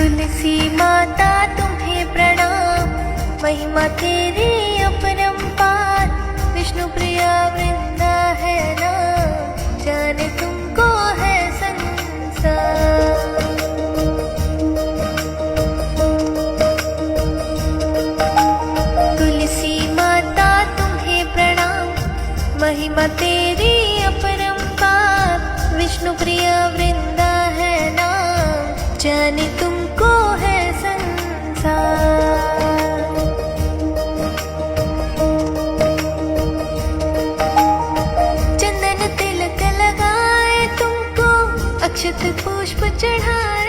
तुलसी माता तुम्हें प्रणाम, महिमा तेरी अपरंपार। विष्णु प्रिया वृंदा है नाम, जाने तुमको है संसार। तुलसी माता तुम्हें प्रणाम, महिमा तेरी अपरंपार। विष्णु प्रिया वृंदा है नाम, जाने तुमको है संसार। चंदन तिलक लगाए तुमको, अक्षत पुष्प चढ़ाए।